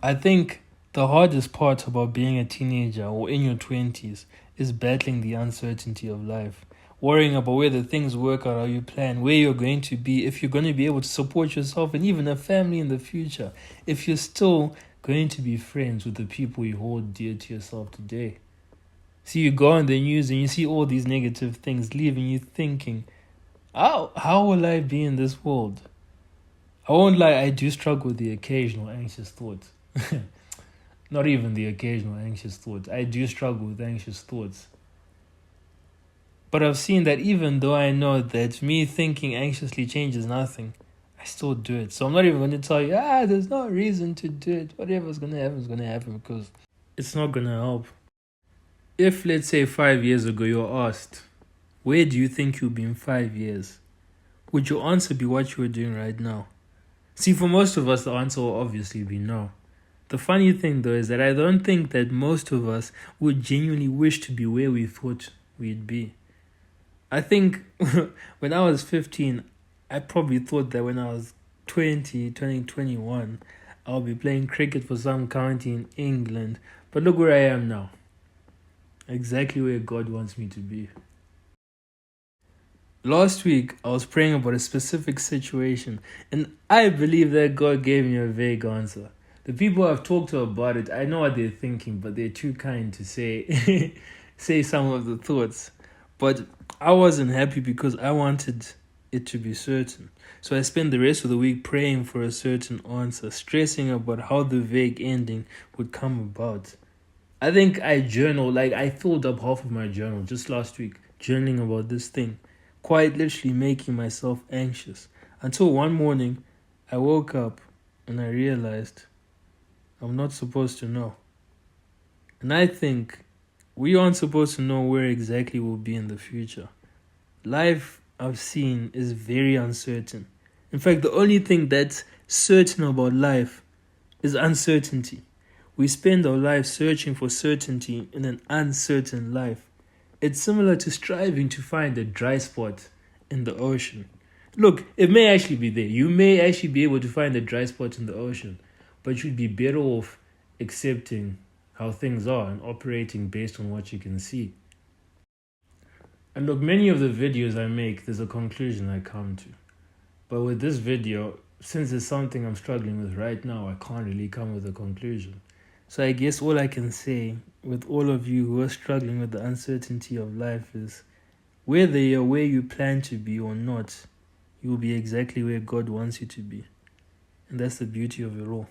I think the hardest part about being a teenager or in your 20s is battling the uncertainty of life. Worrying about whether things work out how you plan, where you're going to be, if you're going to be able to support yourself and even a family in the future, if you're still going to be friends with the people you hold dear to yourself today. See, you go on the news and you see all these negative things, leaving you thinking, how will I be in this world? I won't lie, I do struggle with the occasional anxious thoughts. Not even the occasional anxious thoughts. I do struggle with anxious thoughts. But I've seen that even though I know that me thinking anxiously changes nothing, I still do it. So I'm not even going to tell you, there's no reason to do it. Whatever's going to happen is going to happen because it's not going to help. If, let's say, 5 years ago you're asked, where do you think you'll be in 5 years? Would your answer be what you are doing right now? See, for most of us, the answer will obviously be no. The funny thing, though, is that I don't think that most of us would genuinely wish to be where we thought we'd be. I think when I was 15, I probably thought that when I was turning 21, I'll be playing cricket for some county in England. But look where I am now. Exactly where God wants me to be. Last week, I was praying about a specific situation, and I believe that God gave me a vague answer. The people I've talked to about it, I know what they're thinking, but they're too kind to say say some of the thoughts. But I wasn't happy because I wanted it to be certain. So I spent the rest of the week praying for a certain answer, stressing about how the vague ending would come about. I think I journaled, I filled up half of my journal just last week, journaling about this thing, quite literally making myself anxious. Until one morning, I woke up and I realized I'm not supposed to know. And I think we aren't supposed to know where exactly we'll be in the future. Life, I've seen, is very uncertain. In fact, the only thing that's certain about life is uncertainty. We spend our lives searching for certainty in an uncertain life. It's similar to striving to find a dry spot in the ocean. Look, it may actually be there. You may actually be able to find a dry spot in the ocean, but you'd be better off accepting how things are and operating based on what you can see. And look, many of the videos I make, there's a conclusion I come to. But with this video, since it's something I'm struggling with right now, I can't really come with a conclusion. So I guess all I can say with all of you who are struggling with the uncertainty of life is whether you're where you plan to be or not, you will be exactly where God wants you to be. And that's the beauty of it all.